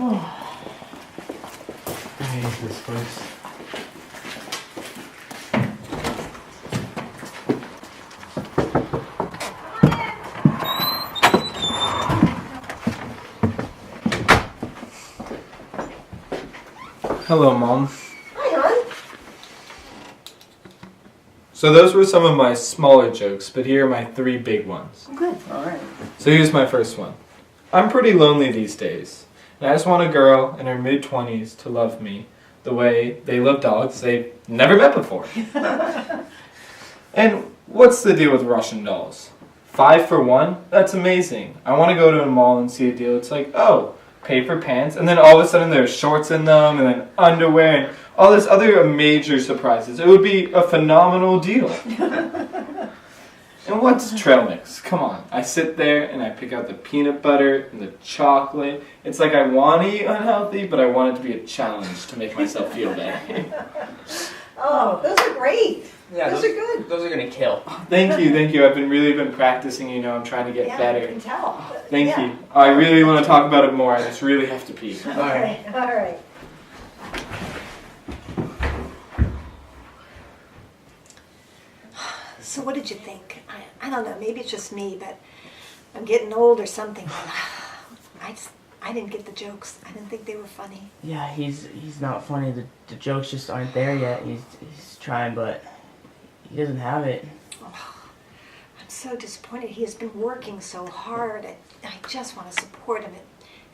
I hate this place. Hello, Mom. Hi, hon. So those were some of my smaller jokes, but here are my 3 big ones. Good. All right. So here's my first one. I'm pretty lonely these days, and I just want a girl in her mid-20s to love me the way they love dogs they've never met before. And what's the deal with Russian dolls? 5 for 1? That's amazing. I want to go to a mall and see a deal. It's like, oh, paper pants, and then all of a sudden there's shorts in them, and then underwear, and all this other major surprises. It would be a phenomenal deal. And what's trail mix? Come on. I sit there and I pick out the peanut butter and the chocolate. It's like I want to eat unhealthy, but I want it to be a challenge to make myself feel better. Oh, those are great. Yeah, those are good. Those are gonna kill. Thank you. I've been practicing, I'm trying to get Yeah, better. I can tell. Thank you. I really want to talk about it more. I just really have to pee. All right. So what did you think? I don't know, maybe it's just me, but I'm getting old or something. I didn't get the jokes. I didn't think they were funny. Yeah, he's not funny. The jokes just aren't there yet. He's trying, but he doesn't have it. Oh, I'm so disappointed. He has been working so hard. I just want to support him.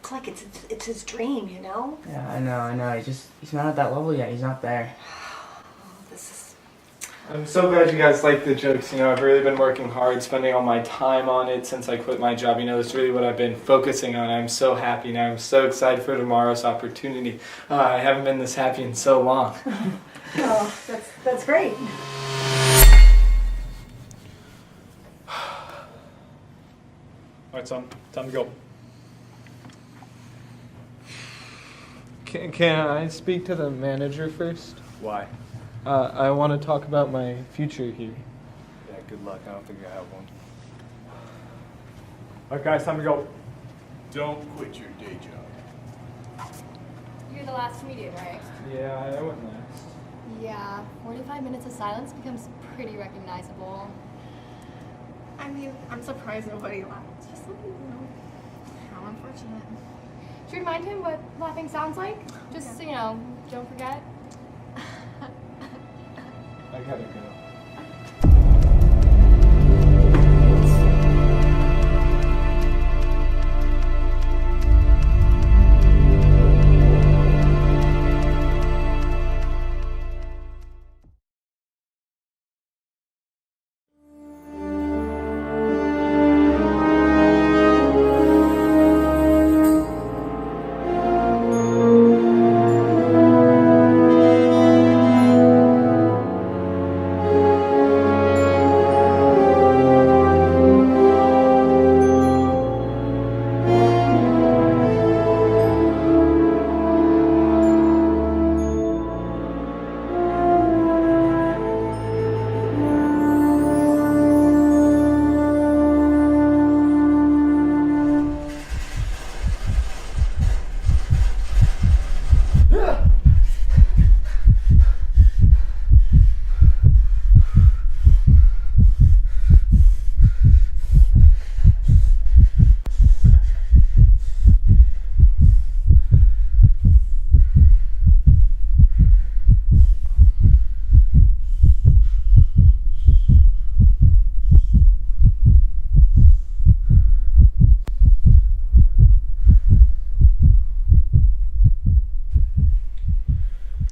It's like it's his dream, Yeah, I know. He's not at that level yet. He's not there. I'm so glad you guys like the jokes. I've really been working hard, spending all my time on it since I quit my job. It's really what I've been focusing on. I'm so happy now. I'm so excited for tomorrow's opportunity. I haven't been this happy in so long. Oh, that's great. All right, son. Time to go. Can I speak to the manager first? Why? I want to talk about my future here. Yeah, good luck. I don't think I have one. Alright guys, time to go. Don't quit your day job. You're the last comedian, right? Yeah, I went last. Yeah, 45 minutes of silence becomes pretty recognizable. I mean, I'm surprised nobody laughed. Just how unfortunate. Should we remind him what laughing sounds like? Just so don't forget. I gotta go.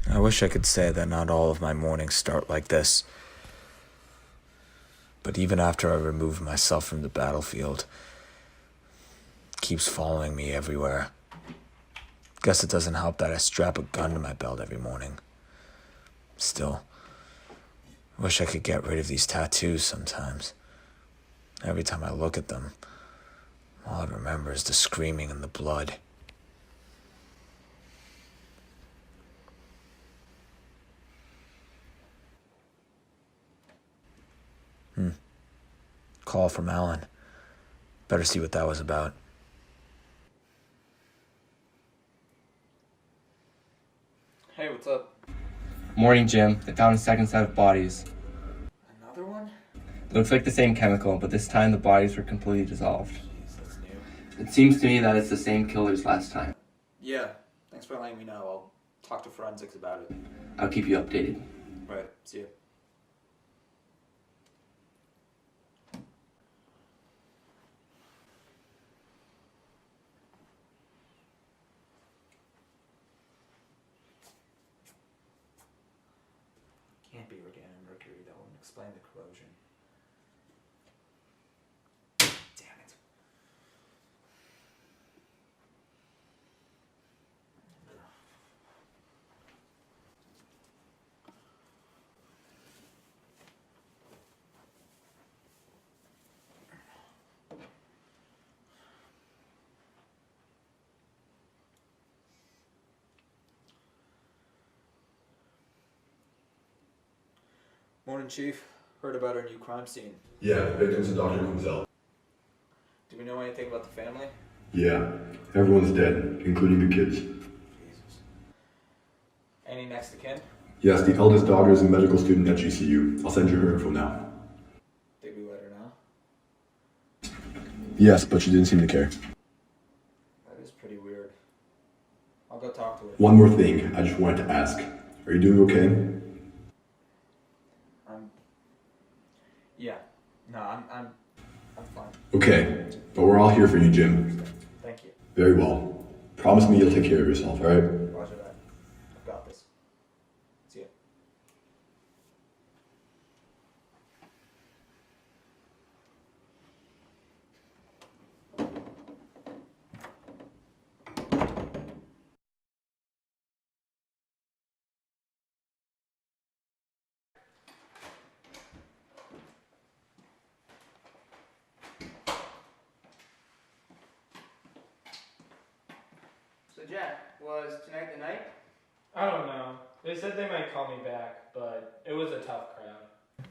I wish I could say that not all of my mornings start like this. But even after I remove myself from the battlefield, it keeps following me everywhere. Guess it doesn't help that I strap a gun to my belt every morning. Still, I wish I could get rid of these tattoos sometimes. Every time I look at them, all I remember is the screaming and the blood. Call from Alan. Better see what that was about. what's up? Morning, Jim. They found a second set of bodies. Another one? It looks like the same chemical, but this time the bodies were completely dissolved. Jeez, that's new. It seems to me that it's the same killers last time. Yeah, thanks for letting me know. I'll talk to forensics about it. I'll keep you updated. Right, see you. Can't be organic mercury. That wouldn't explain the corrosion. Damn it. Morning, Chief. Heard about our new crime scene. Yeah, the victim's a Dr. Quinzel. Do we know anything about the family? Yeah, everyone's dead, including the kids. Jesus. Any next to kin? Yes, the eldest daughter is a medical student at GCU. I'll send you her info now. Did we let her know? Yes, but she didn't seem to care. That is pretty weird. I'll go talk to her. One more thing, I just wanted to ask. Are you doing okay? Yeah. No, I'm fine. Okay, but we're all here for you, Jim. Thank you. Very well. Promise me you'll take care of yourself, alright? Roger that. I've got this. See ya. So Jack, was tonight the night? I don't know. They said they might call me back, but it was a tough crowd.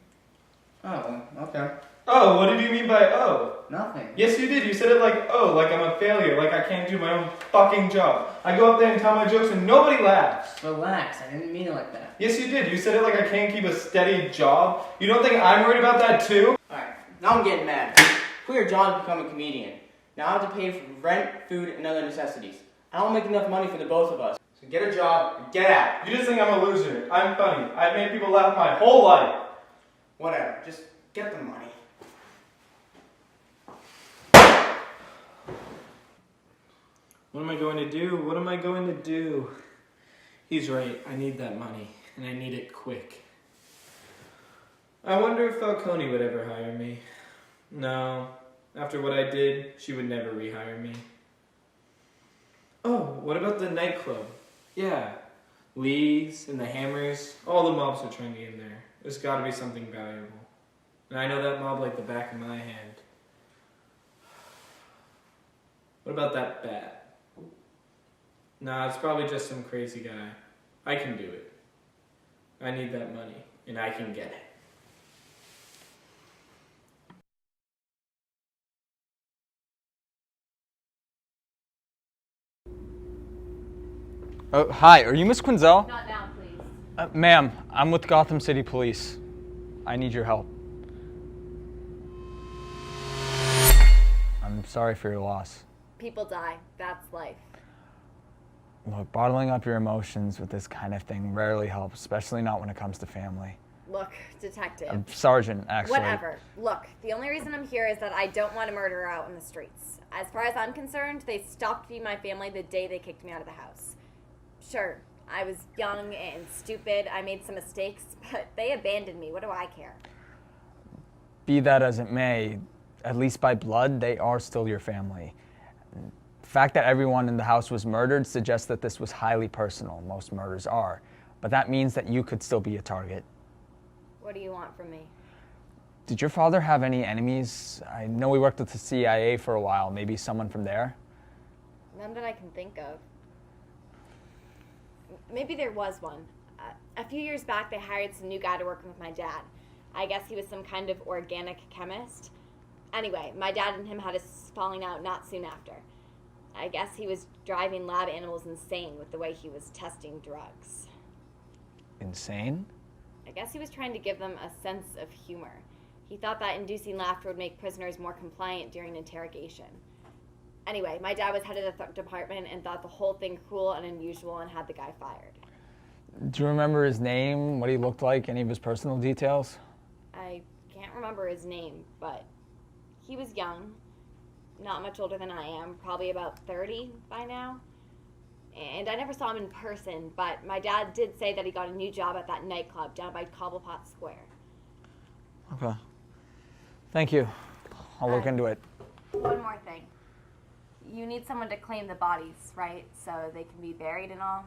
Oh, okay. Oh, what did you mean by oh? Nothing. Yes, you did. You said it like, oh, like I'm a failure, like I can't do my own fucking job. I go up there and tell my jokes and nobody laughs. Relax, I didn't mean it like that. Yes, you did. You said it like I can't keep a steady job. You don't think I'm worried about that too? Alright, now I'm getting mad. Quit your job to become a comedian. Now I have to pay for rent, food, and other necessities. I don't make enough money for the both of us. So get a job and get out. You just think I'm a loser. I'm funny. I've made people laugh my whole life. Whatever, just get the money. What am I going to do? What am I going to do? He's right. I need that money, and I need it quick. I wonder if Falcone would ever hire me. No. After what I did, she would never rehire me. Oh, what about the nightclub? Yeah. Lee's and the Hammers. All the mobs are trying to get in there. There's got to be something valuable. And I know that mob like the back of my hand. What about that bat? Nah, it's probably just some crazy guy. I can do it. I need that money, and I can get it. Oh, hi, are you Miss Quinzel? Not now, please. Ma'am, I'm with Gotham City Police. I need your help. I'm sorry for your loss. People die. That's life. Look, bottling up your emotions with this kind of thing rarely helps, especially not when it comes to family. Look, detective. Sergeant, actually. Whatever. Look, the only reason I'm here is that I don't want a murderer out in the streets. As far as I'm concerned, they stopped being my family the day they kicked me out of the house. Sure, I was young and stupid. I made some mistakes, but they abandoned me. What do I care? Be that as it may, at least by blood, they are still your family. The fact that everyone in the house was murdered suggests that this was highly personal. Most murders are. But that means that you could still be a target. What do you want from me? Did your father have any enemies? I know he worked with the CIA for a while. Maybe someone from there? None that I can think of. Maybe there was one. A few years back, they hired some new guy to work with my dad. I guess he was some kind of organic chemist. Anyway, my dad and him had a falling out not soon after. I guess he was driving lab animals insane with the way he was testing drugs. insane? I guess he was trying to give them a sense of humor. He thought that inducing laughter would make prisoners more compliant during interrogation. Anyway, my dad was head of the department and thought the whole thing cruel and unusual and had the guy fired. Do you remember his name, what he looked like, any of his personal details? I can't remember his name, but he was young, not much older than I am, probably about 30 by now. And I never saw him in person, but my dad did say that he got a new job at that nightclub down by Cobblepot Square. Okay. Thank you. I'll look into it. One more thing. You need someone to claim the bodies, right? So they can be buried and all?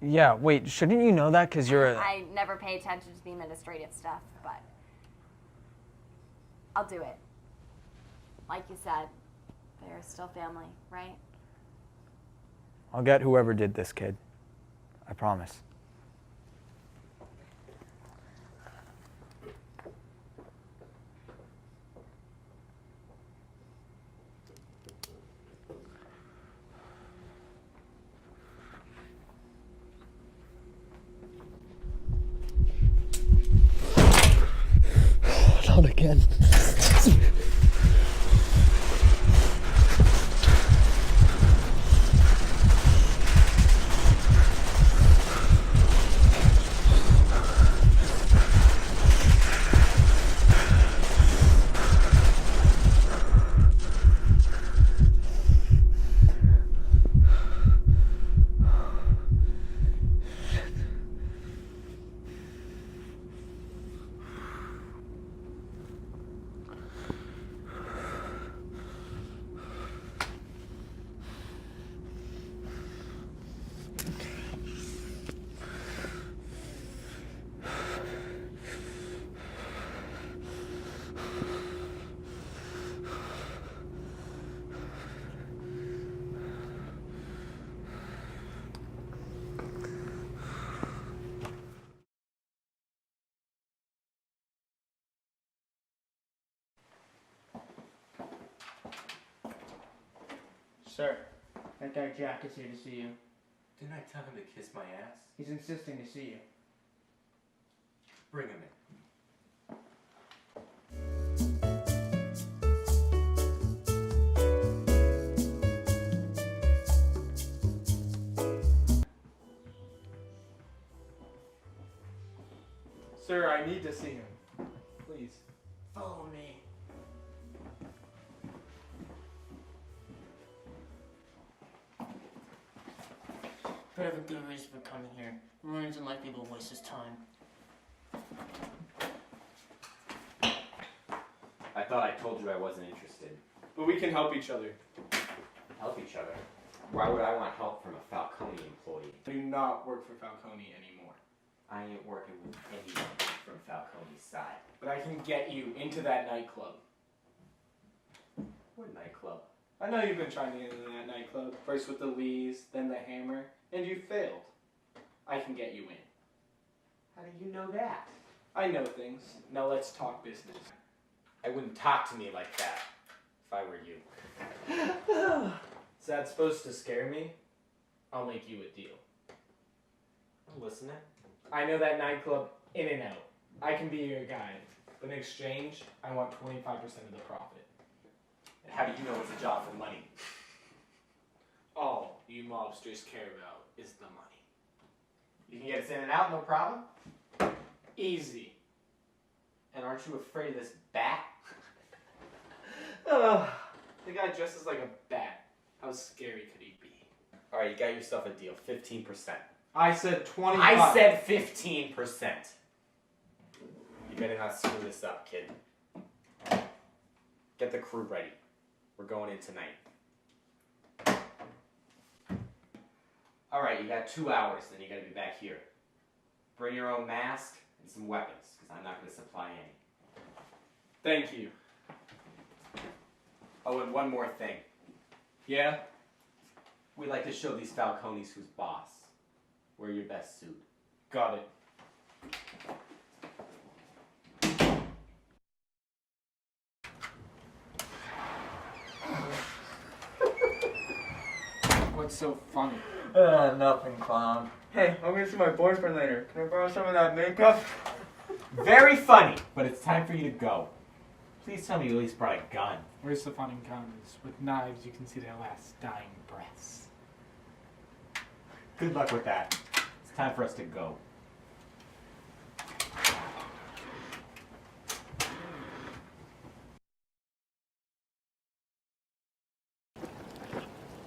Yeah, wait, shouldn't you know that because you're a... I never pay attention to the administrative stuff, but I'll do it. Like you said, they're still family, right? I'll get whoever did this, kid. I promise. Not again. Sir, that guy Jack is here to see you. Didn't I tell him to kiss my ass? He's insisting to see you. Bring him in. Sir, I need to see him. Please. Follow me. I have a good reason for coming here. Maroon's unlikely to waste his time. I thought I told you I wasn't interested. But we can help each other. Help each other? Why would I want help from a Falcone employee? I do not work for Falcone anymore. I ain't working with anyone from Falcone's side. But I can get you into that nightclub. What nightclub? I know you've been trying to get into that nightclub. First with the Lees, then the Hammer, and you failed. I can get you in. How do you know that? I know things. Now let's talk business. I wouldn't talk to me like that if I were you. Is that supposed to scare me? I'll make you a deal. I'm listening. I know that nightclub in and out. I can be your guide. But in exchange, I want 25% of the profit. And how do you know it's a job for money? All you mobsters care about is the money. You can get us in and out, no problem? Easy. And aren't you afraid of this bat? The guy dresses like a bat. How scary could he be? Alright, you got yourself a deal. 15%. I said 25. I said 15%. You better not screw this up, kid. Get the crew ready. We're going in tonight. Alright, you got 2 hours, then you gotta be back here. Bring your own mask and some weapons, because I'm not gonna supply any. Thank you. Oh, and one more thing. Yeah? We like to show these Falcones who's boss. Wear your best suit. Got it. What's so funny? Nothing, clown. Hey, I'm gonna see my boyfriend later. Can I borrow some of that makeup? Very funny, but it's time for you to go. Please tell me you at least brought a gun. Where's the fun in guns? With knives, you can see their last dying breaths. Good luck with that. It's time for us to go.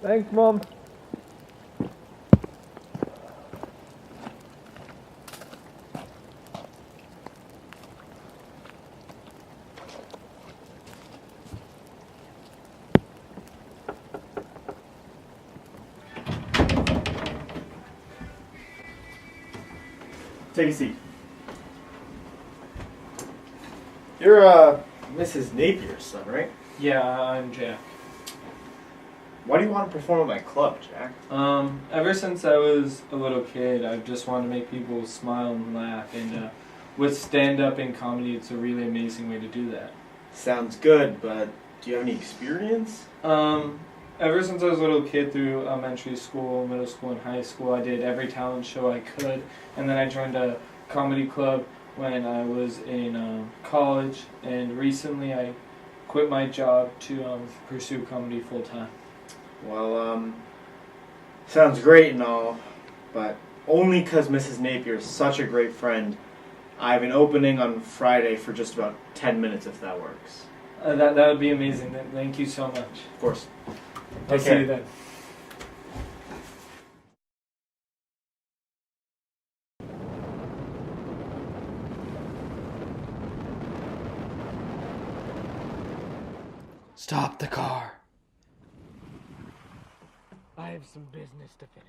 Thanks, Mom. Take a seat. You're, Mrs. Napier's son, right? Yeah, I'm Jack. Why do you want to perform at my club, Jack? Ever since I was a little kid, I've just wanted to make people smile and laugh, and with stand-up and comedy, it's a really amazing way to do that. Sounds good, but do you have any experience? Ever since I was a little kid through elementary school, middle school, and high school, I did every talent show I could, and then I joined a comedy club when I was in college, and recently I quit my job to pursue comedy full-time. Well, sounds great and all, but only because Mrs. Napier is such a great friend, I have an opening on Friday for just about 10 minutes if that works. That would be amazing. Thank you so much. Of course. I'll see you then. Stop the car. I have some business to finish.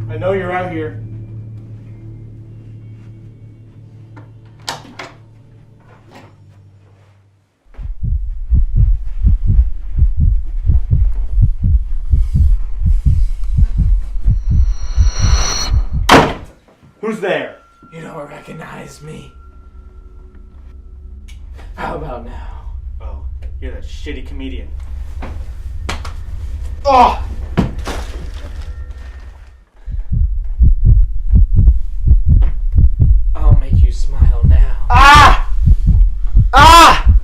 I know you're out here. Who's there? You don't recognize me. How about now? Oh, you're that shitty comedian. Oh! I'll make you smile now. Ah! Ah!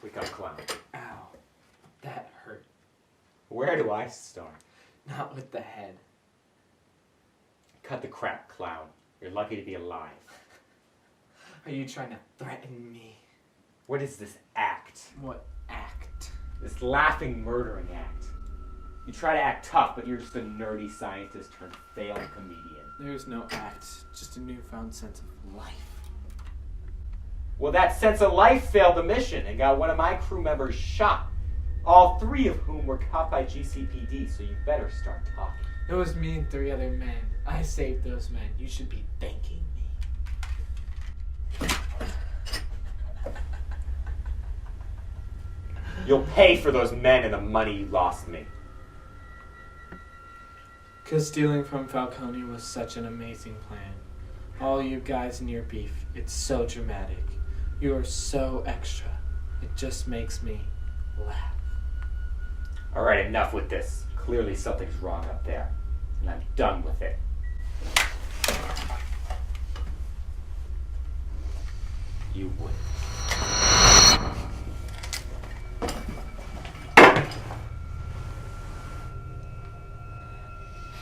Wake up, clown. Ow. That hurt. Where do I start? Not with the head. Cut the crap, clown. You're lucky to be alive. Are you trying to threaten me? What is this act? What act? This laughing, murdering act. You try to act tough, but you're just a nerdy scientist turned failed comedian. There's no act, just a newfound sense of life. Well, that sense of life failed the mission and got one of my crew members shot. All three of whom were caught by GCPD, so you better start talking. It was me and 3 other men. I saved those men. You should be thanking me. You'll pay for those men and the money you lost me. Because stealing from Falcone was such an amazing plan. All you guys and your beef, it's so dramatic. You are so extra. It just makes me laugh. Alright, enough with this. Clearly something's wrong up there. And I'm done with it. You would.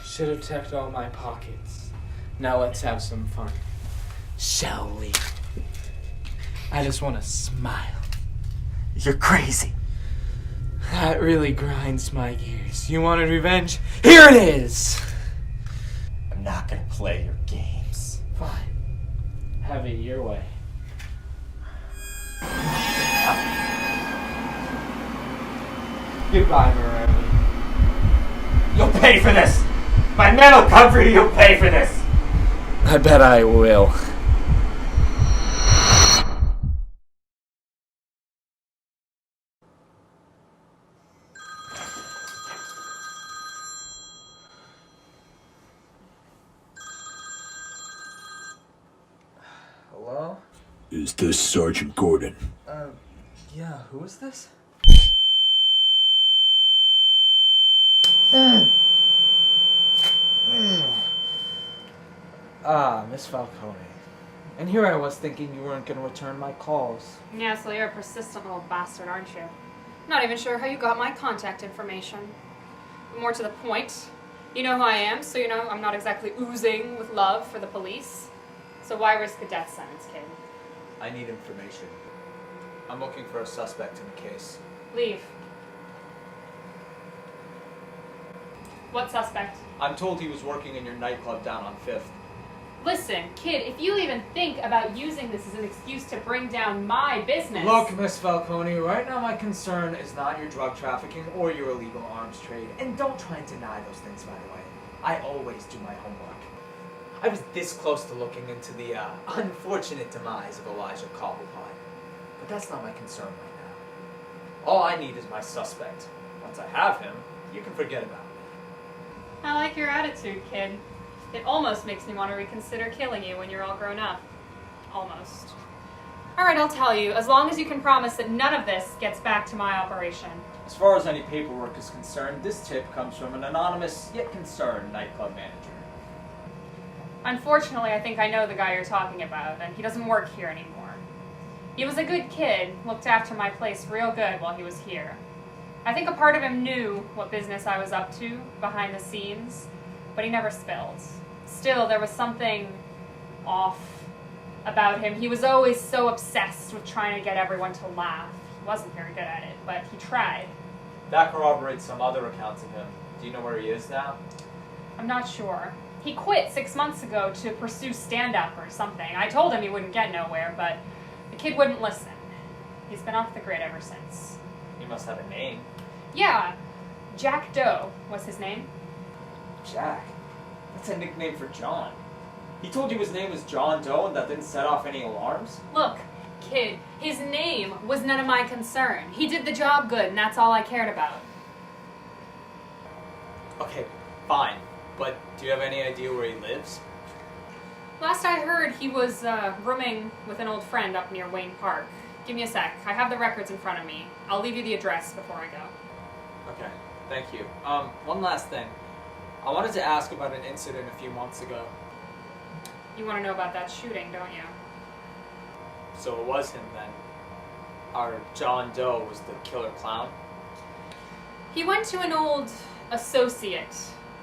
Should have checked all my pockets. Now let's have some fun. Shall we? I just want to smile You're crazy. That really grinds my gears. You wanted revenge? Here it is! I'm not gonna play your games. Fine. Have it your way. Goodbye, Miranda. You'll pay for this! My men will come for you, you'll pay for this! I bet I will. Hello? Is this Sergeant Gordon? Yeah, who is this? Miss Falcone. And here I was thinking you weren't going to return my calls. Yeah, so you're a persistent little bastard, aren't you? Not even sure how you got my contact information. More to the point, you know who I am, so you know I'm not exactly oozing with love for the police. So why risk a death sentence, kid? I need information. I'm looking for a suspect in the case. Leave. What suspect? I'm told he was working in your nightclub down on 5th. Listen, kid, if you even think about using this as an excuse to bring down my business... Look, Miss Falcone, right now my concern is not your drug trafficking or your illegal arms trade. And don't try and deny those things, by the way. I always do my homework. I was this close to looking into the unfortunate demise of Elijah Cobblepot. But that's not my concern right now. All I need is my suspect. Once I have him, you can forget about me. I like your attitude, kid. It almost makes me want to reconsider killing you when you're all grown up. Almost. Alright, I'll tell you, as long as you can promise that none of this gets back to my operation. As far as any paperwork is concerned, this tip comes from an anonymous yet concerned nightclub manager. Unfortunately, I think I know the guy you're talking about, and he doesn't work here anymore. He was a good kid, looked after my place real good while he was here. I think a part of him knew what business I was up to behind the scenes, but he never spilled. Still, there was something off about him. He was always so obsessed with trying to get everyone to laugh. He wasn't very good at it, but he tried. That corroborates some other accounts of him. Do you know where he is now? I'm not sure. He quit 6 months ago to pursue stand-up or something. I told him he wouldn't get nowhere, but the kid wouldn't listen. He's been off the grid ever since. He must have a name. Yeah, Jack Doe was his name. Jack? That's a nickname for John. He told you his name was John Doe and that didn't set off any alarms? Look, kid, his name was none of my concern. He did the job good, and that's all I cared about. Okay, fine. But do you have any idea where he lives? Last I heard, he was rooming with an old friend up near Wayne Park. Give me a sec. I have the records in front of me. I'll leave you the address before I go. Okay, thank you. One last thing. I wanted to ask about an incident a few months ago. You want to know about that shooting, don't you? So it was him then. Our John Doe was the killer clown? He went to an old associate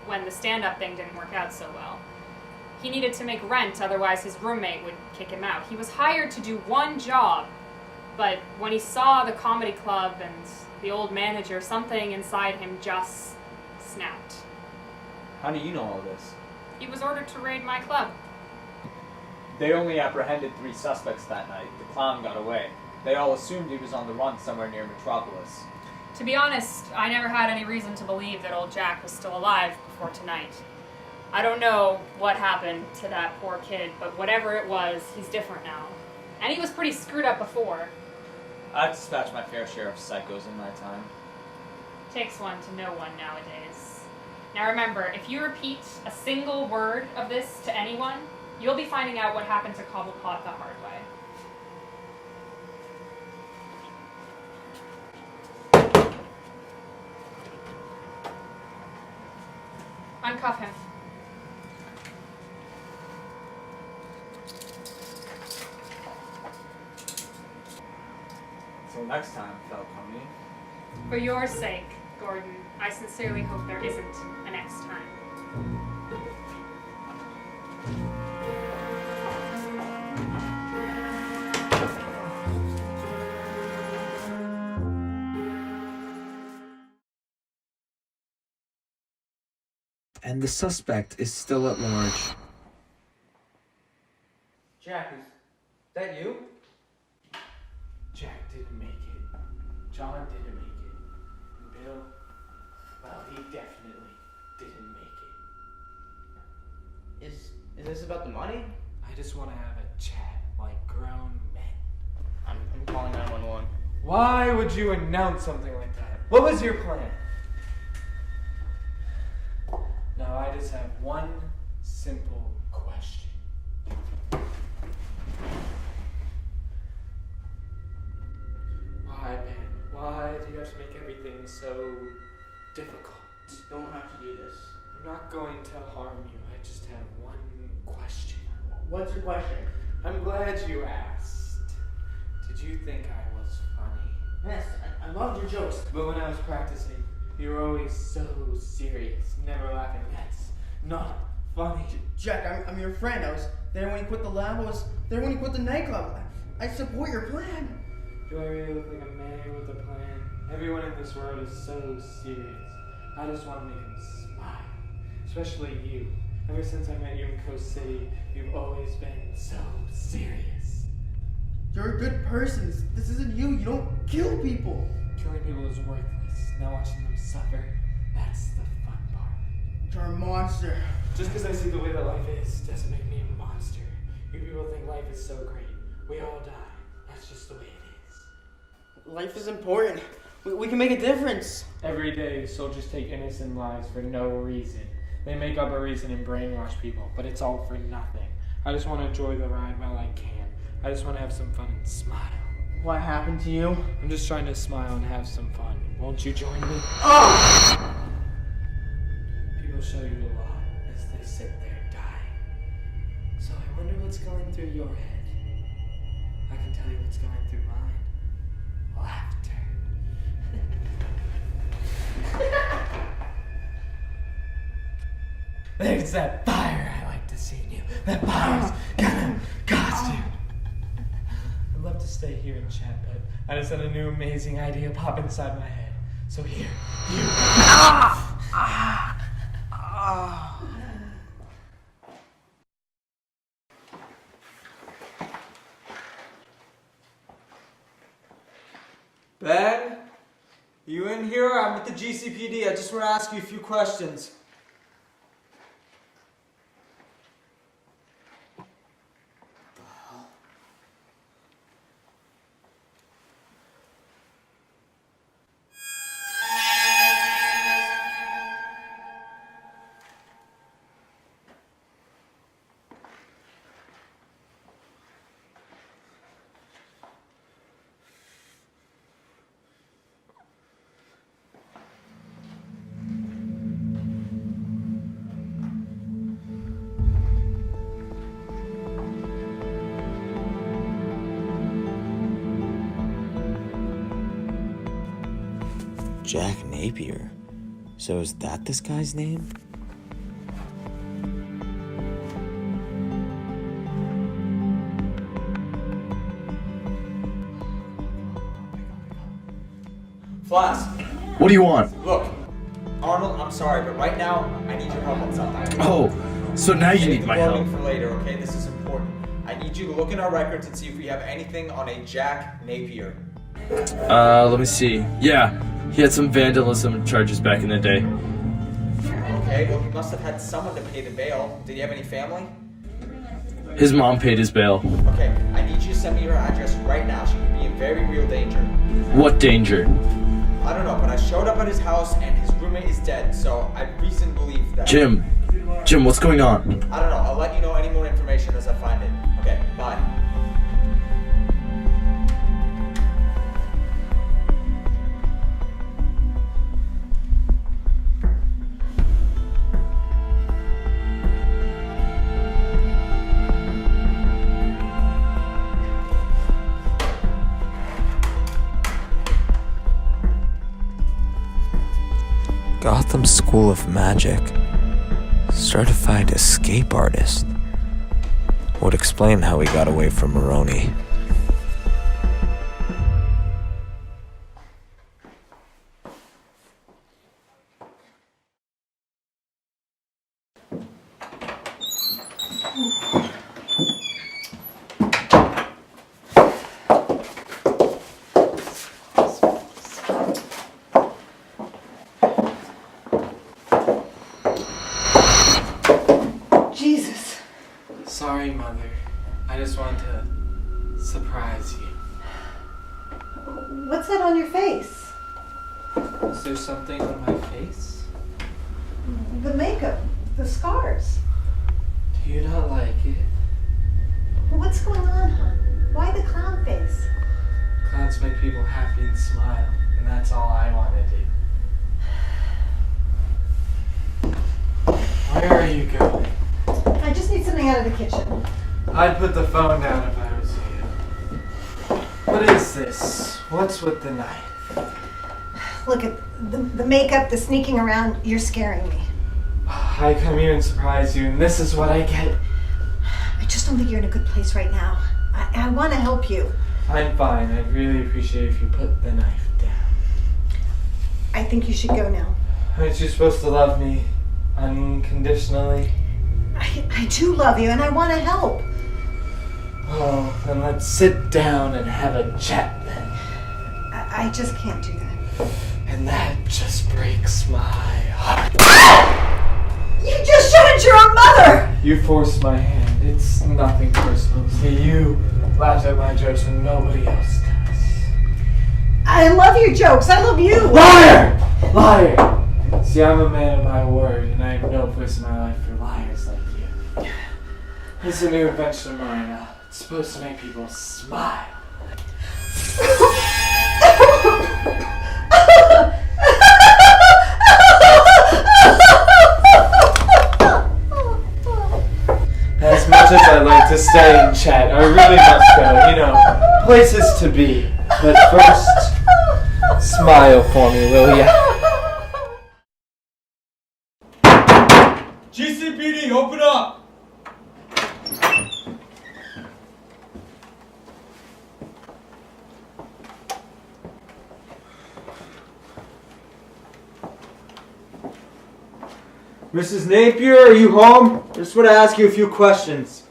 when the stand-up thing didn't work out so well. He needed to make rent, otherwise his roommate would kick him out. He was hired to do one job, but when he saw the comedy club and the old manager, something inside him just snapped. How do you know all this? He was ordered to raid my club. They only apprehended 3 suspects that night. The clown got away. They all assumed he was on the run somewhere near Metropolis. To be honest, I never had any reason to believe that old Jack was still alive before tonight. I don't know what happened to that poor kid, but whatever it was, he's different now. And he was pretty screwed up before. I've dispatched my fair share of psychos in my time. Takes one to know one nowadays. Now remember, if you repeat a single word of this to anyone, you'll be finding out what happened to Cobblepot the hard way. Uncuff him. Until next time, Falcone. For your sake, Gordon, I sincerely hope there isn't a next time. and the suspect is still at large. Jack, is that you? Jack didn't make it. John didn't make it. And Bill, well, he definitely didn't make it. Is this about the money? I just want to have a chat like grown men. I'm calling 911. Why would you announce something like that? What was your plan? Now I just have one simple question. Why, man? Why do you have to make everything so difficult? You don't have to do this. I'm not going to harm you. I just have one question. What's your question? I'm glad you asked. Did you think I was funny? Yes, I loved your jokes. But when I was practicing, you were always so serious, never laughing. That's not funny. Jack, I'm your friend. I was there when you quit the lab. I was there when you quit the nightclub. I support your plan. Do I really look like a man with a plan? Everyone in this world is so serious. I just want to make them smile. Especially you. Ever since I met you in Coast City, you've always been so serious. You're a good person. This isn't you. You don't kill people. Killing people is worthless. Now watching them suffer, that's the fun part. You're a monster. Just because I see the way that life is doesn't make me a monster. You people think life is so great. We all die. That's just the way it is. Life is important. We can make a difference. Every day, soldiers take innocent lives for no reason. They make up a reason and brainwash people, but it's all for nothing. I just want to enjoy the ride while I can. I just want to have some fun and smile. What happened to you? I'm just trying to smile and have some fun. Won't you join me? Oh! People show you a lot as they sit there dying. So I wonder what's going through your head. I can tell you what's going through mine. Laughter. There's that fire I like to see in you. That fire's gonna cost you. I'd love to stay here and chat, but I just had a new amazing idea pop inside my head. So here, you. Ben, you in here? I'm at the GCPD. I just want to ask you a few questions. Jack Napier. So is that this guy's name? Flask, What do you want? look. Arnold, I'm sorry, but right now, I need your help on something. Oh, so now you Save need the my help. voting for later, okay? This is important. I need you to look in our records and see if we have anything on a Jack Napier. Let me see. Yeah, he had some vandalism charges back in the day. Okay, well, he must have had someone to pay the bail. Did he have any family? His mom paid his bail. Okay, I need you to send me your address right now. She could be in very real danger. What danger? I don't know, but I showed up at his house and his roommate is dead, so I reason to believe that. Jim, what's going on? I don't know. I'll let you know any more information as I find it. Okay, bye. Gotham School of Magic. Certified escape artist. Would explain how he got away from Maroney. I just wanted to surprise you. What's that on your face? Is there something on my face? The makeup, the scars. Do you not like it? What's going on, hon? Why the clown face? Clowns make people happy and smile, and that's all I want to do. Where are you going? I just need something out of the kitchen. I'd put the phone down if I was you. What is this? What's with the knife? Look at the makeup, the sneaking around. You're scaring me. I come here and surprise you, and this is what I get. I just don't think you're in a good place right now. I want to help you. I'm fine. I'd really appreciate if you put the knife down. I think you should go now. Aren't you supposed to love me unconditionally? I do love you, and I want to help. Oh, then let's sit down and have a chat then. I just can't do that. And that just breaks my heart. You just shot at your own mother! You forced my hand. It's nothing personal. See, you laughed at my jokes when nobody else does. I love your jokes. I love you. Liar! Liar! See, I'm a man of my word, and I have no place in my life for liars like you. It's a new invention of mine. It's supposed to make people smile. As much as I'd like to stay and chat, I really must go. You know, places to be. But first, smile for me, will ya? GCPD, open up! Mrs. Napier, are you home? I just want to ask you a few questions.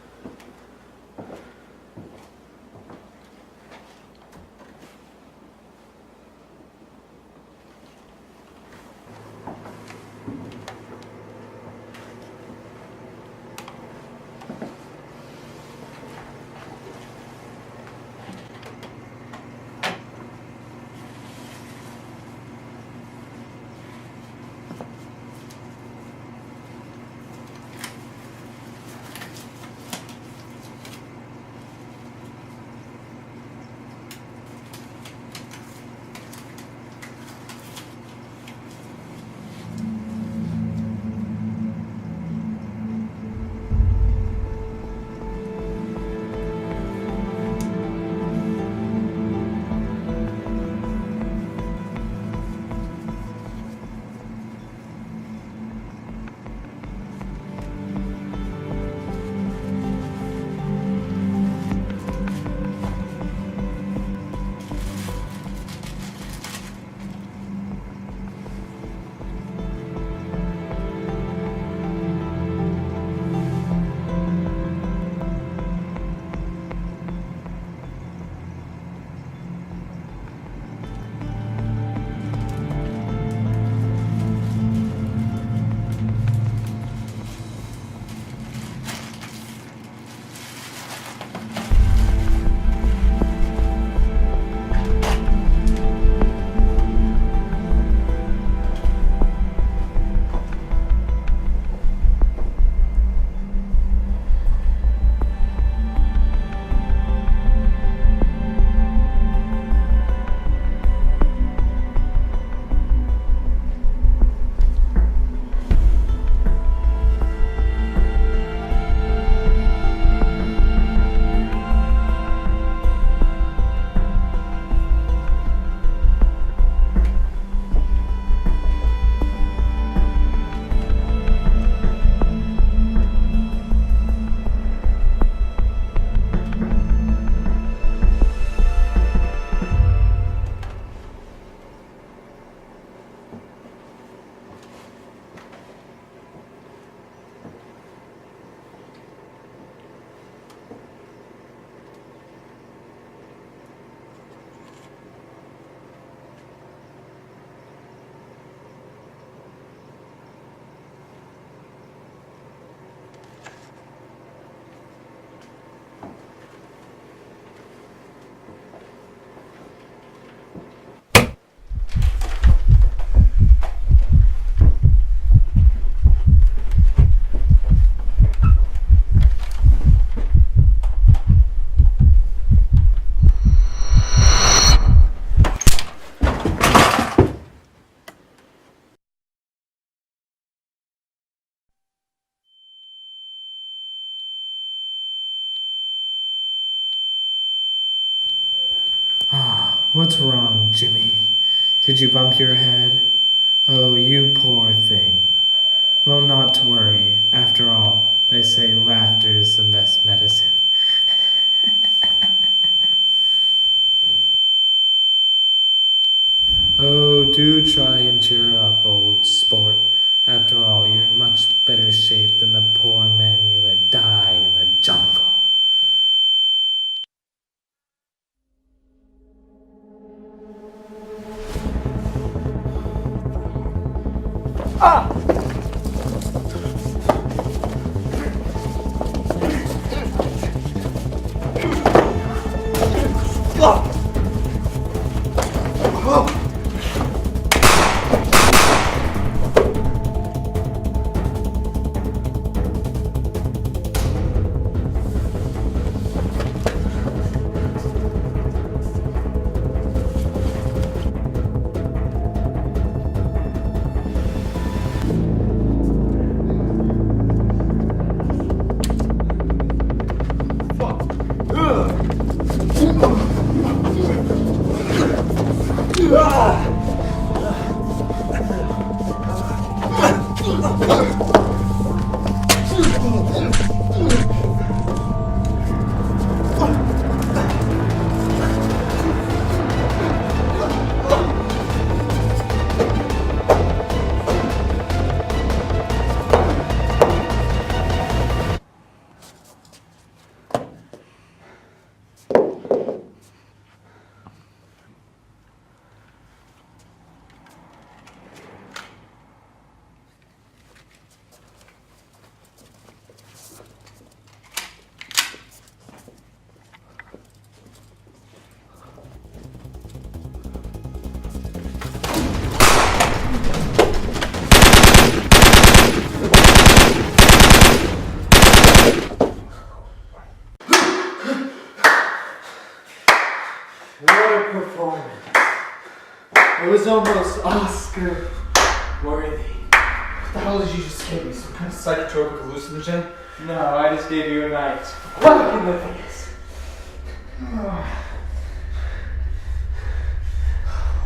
What's wrong, Jimmy? Did you bump your head? Oh, you poor thing. Well, not to worry. After all, they say laughter is the best medicine. Oh, do try and cheer up, old sport. After all, you're in much better shape than the poor men you let die in the jungle. What a performance. It was almost Oscar worthy. What the hell did you just give me? Some kind of psychotropic hallucinogen? No, I just gave you a night. Whack in the face.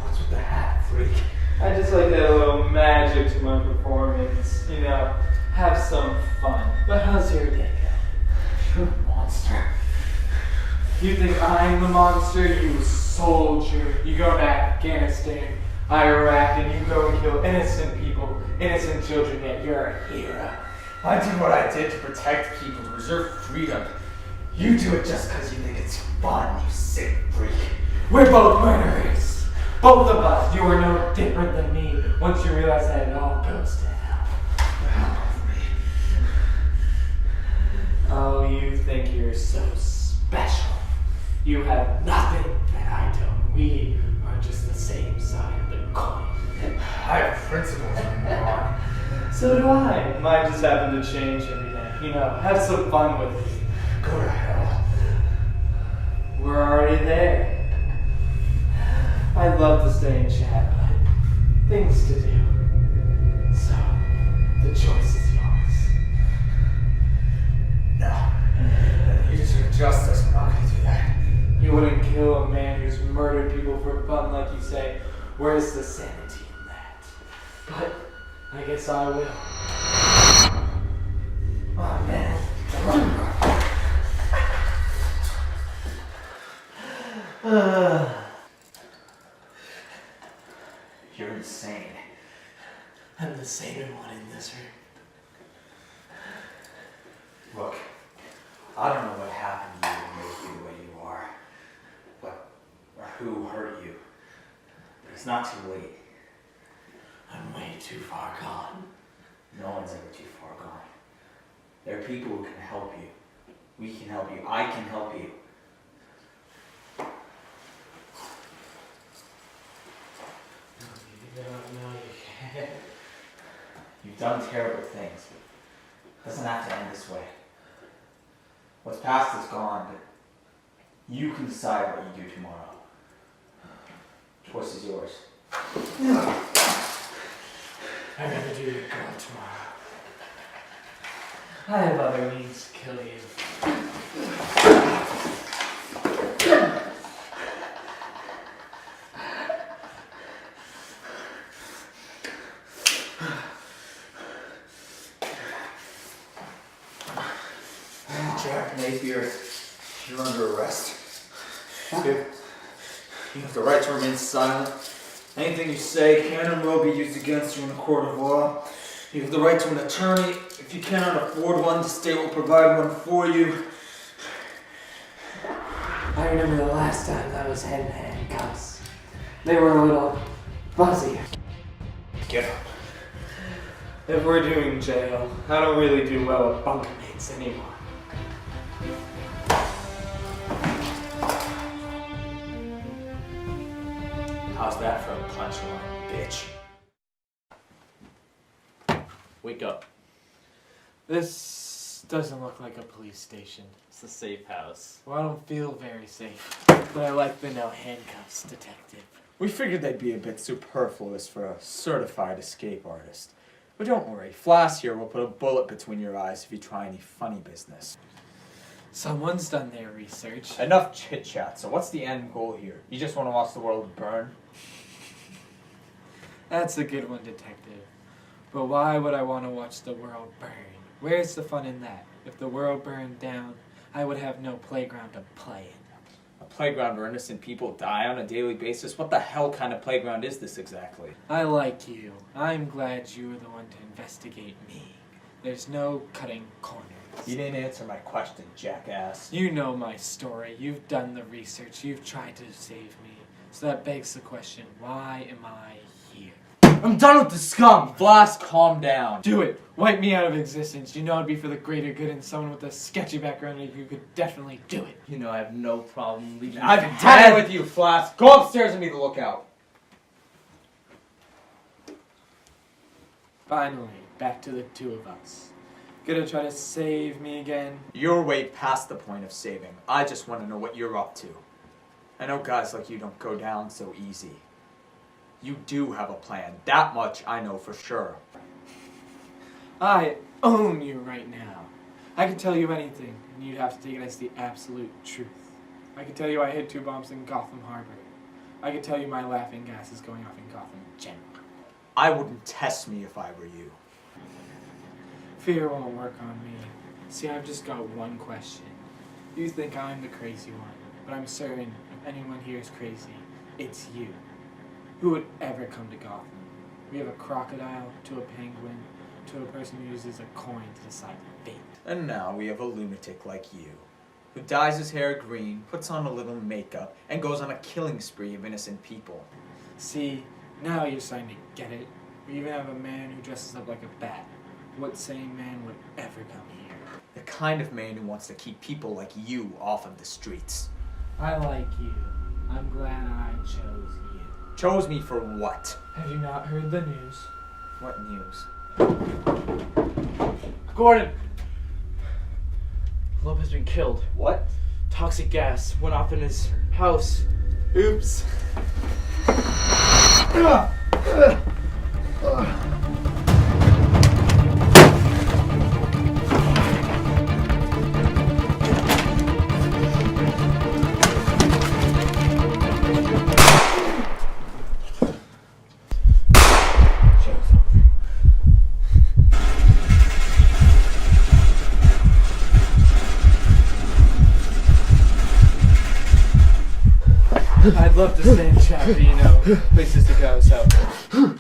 What's with the hat, freak? I just like that little magic to my performance. You know, have some fun. But how's your day going? You're a monster. You think I'm the monster, you soldier? You go to Afghanistan, Iraq, and you go and kill innocent people, innocent children, yet you're a hero. I did what I did to protect people, to preserve freedom. You do it just because you think it's fun, you sick freak. We're both murderers. Both of us. You are no different than me once you realize that it all goes to hell. Oh, you think you're so special. You have nothing that I don't. We are just the same side of the coin. I have principles, Ron. So do I. Mine just happen to change every day. You know, have some fun with it. Go to hell. We're already there. I'd love to stay and chat, but things to do. So, the choice is yours. No. You deserve justice. I'm not going to do that. You wouldn't kill a man who's murdered people for fun, like you say. Where's the sanity in that? But I guess I will. Oh, man. You're insane. I'm the sane one in this room. Look, I don't know what happened to you that made you the way you are. Or who hurt you. But it's not too late. I'm way too far gone. No one's ever too far gone. There are people who can help you. We can help you. I can help you. No, you can't. You've done terrible things, but it doesn't have to end this way. What's past is gone, but you can decide what you do tomorrow. Choice is yours. I'd rather do your girl tomorrow. I have other means to kill you. Napier, you're under arrest. You have the right to remain silent. Anything you say can and will be used against you in a court of law. You have the right to an attorney. If you cannot afford one, the state will provide one for you. I remember the last time I was in handcuffs. They were a little fuzzy. Get up. If we're doing jail, I don't really do well with bunkmates anymore. How's that for a punchline, bitch? Wake up. This doesn't look like a police station. It's a safe house. Well, I don't feel very safe, but I like the no handcuffs detective. We figured they'd be a bit superfluous for a certified escape artist. But don't worry, Flass here will put a bullet between your eyes if you try any funny business. Someone's done their research. Enough chit-chat, so what's the end goal here? You just want to watch the world burn? That's a good one, detective. But why would I want to watch the world burn? Where's the fun in that? If the world burned down, I would have no playground to play in. A playground where innocent people die on a daily basis? What the hell kind of playground is this exactly? I like you. I'm glad you were the one to investigate me. There's no cutting corners. You didn't answer my question, jackass. You know my story. You've done the research. You've tried to save me. So that begs the question, why am I here? I'm done with the scum! Flass, calm down. Do it! Wipe me out of existence. You know it'd be for the greater good, and someone with a sketchy background like you could definitely do it. You know I have no problem leaving. I've had it with you, Flass. Go upstairs and be the lookout. Finally, back to the two of us. Gonna try to save me again? You're way past the point of saving. I just want to know what you're up to. I know guys like you don't go down so easy. You do have a plan. That much I know for sure. I own you right now. I could tell you anything, and you'd have to take it as the absolute truth. I could tell you I hid 2 bombs in Gotham Harbor. I could tell you my laughing gas is going off in Gotham General. I wouldn't test me if I were you. Fear won't work on me. See, I've just got one question. You think I'm the crazy one, but I'm certain if anyone here is crazy, it's you. Who would ever come to Gotham? We have a crocodile, to a penguin, to a person who uses a coin to decide fate. And now we have a lunatic like you, who dyes his hair green, puts on a little makeup, and goes on a killing spree of innocent people. See, now you're starting to get it. We even have a man who dresses up like a bat. What sane man would ever come here? The kind of man who wants to keep people like you off of the streets. I like you. I'm glad I chose you. Chose me for what? Have you not heard the news? What news? Gordon! Loeb has been killed. What? Toxic gas went off in his house. Oops. I'd love to stay in chat, but you know, places to go, so. I'm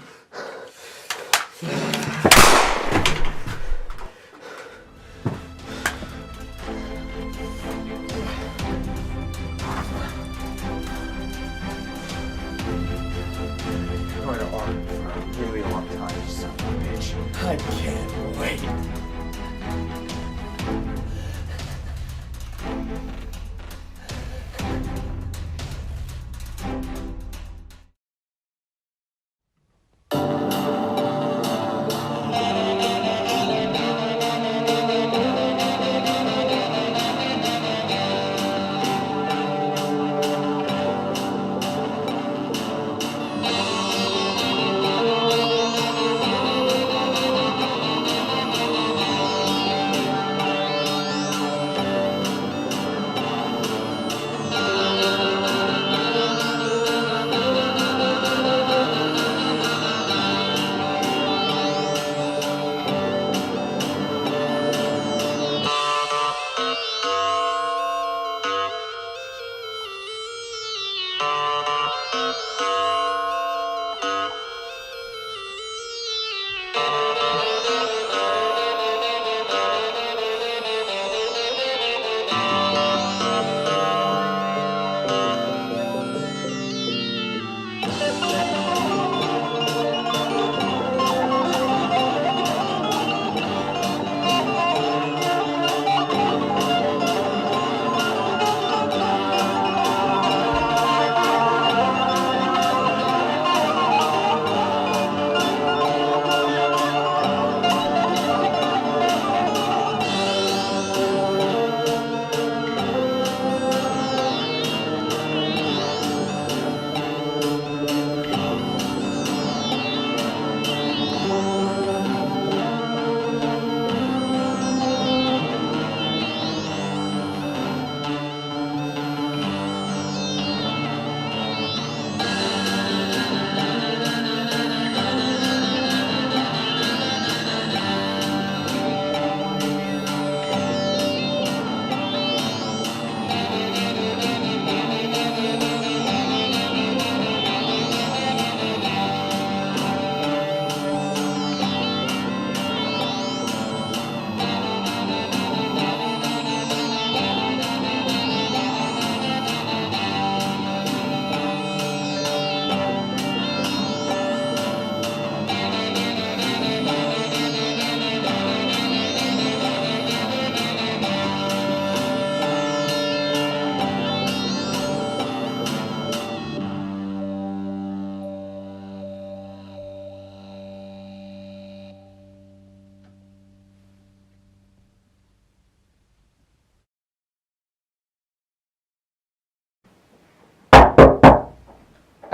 going to argue for a really long time, you son of a bitch. I can't wait.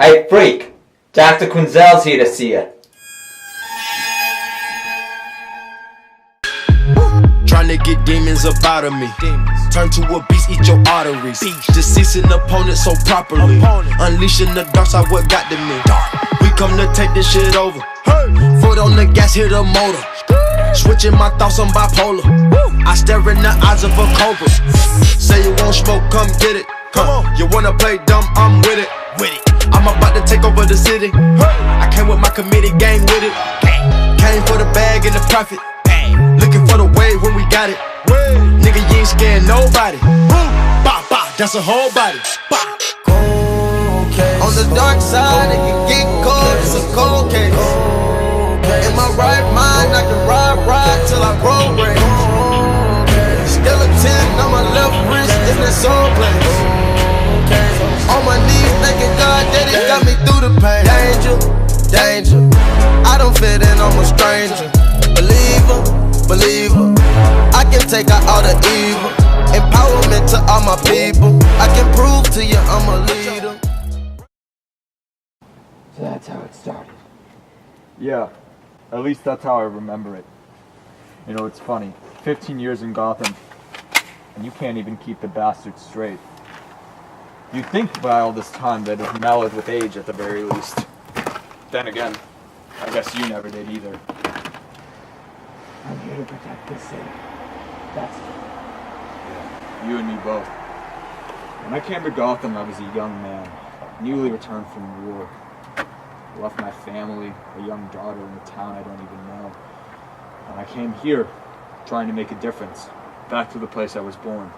Hey, freak! Dr. Quinzel's here to see you. Trying to get demons up out of me. Turn to a beast, eat your arteries. Deceasing opponents so properly. Unleashing the dark side, what got to me. We come to take this shit over. Foot on the gas, hit a motor. Switching my thoughts, I'm bipolar. I stare in the eyes of a cobra. Say you won't smoke, come get it. Come on, you wanna play dumb, I'm with it. I'm about to take over the city. I came with my committed gang with it. Came for the bag and the profit. Looking for the wave when we got it. Nigga, you ain't scared nobody. Bah, bah, that's a whole body. Bah. On the dark side, it can get cold. It's a cold case. In my right mind, I can ride till I grow gray. Still a 10 on my left wrist in that soul place. On my knees, thanking God that He got me through the pain. Danger, danger. I don't fit in, I'm a stranger. Believer, I can take out all the evil. Empowerment to all my people. I can prove to you I'm a leader. So that's how it started. Yeah, at least that's how I remember it. You know, it's funny. 15 years in Gotham, and you can't even keep the bastard straight. You'd think by all this time that it's mellowed with age at the very least. Then again, I guess you never did either. I'm here to protect this city. That's it. Yeah, you and me both. When I came to Gotham, I was a young man, newly returned from war. I left my family, a young daughter in a town I don't even know. And I came here, trying to make a difference, back to the place I was born.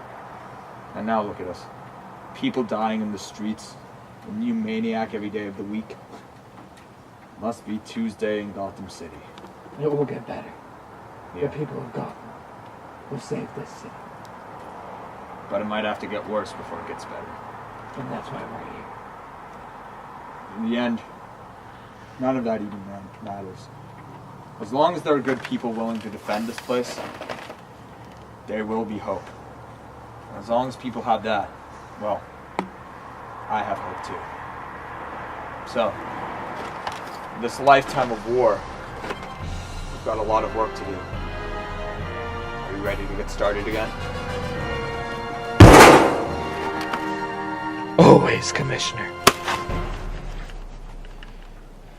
And now look at us. People dying in the streets, a new maniac every day of the week. Must be Tuesday in Gotham City. It will get better. Yeah. The people of Gotham will save this city. But it might have to get worse before it gets better. And that's why we're here. In the end, none of that even matters. As long as there are good people willing to defend this place, there will be hope. And as long as people have that, well, I have hope too. So, in this lifetime of war, we've got a lot of work to do. Are you ready to get started again? Always, Commissioner.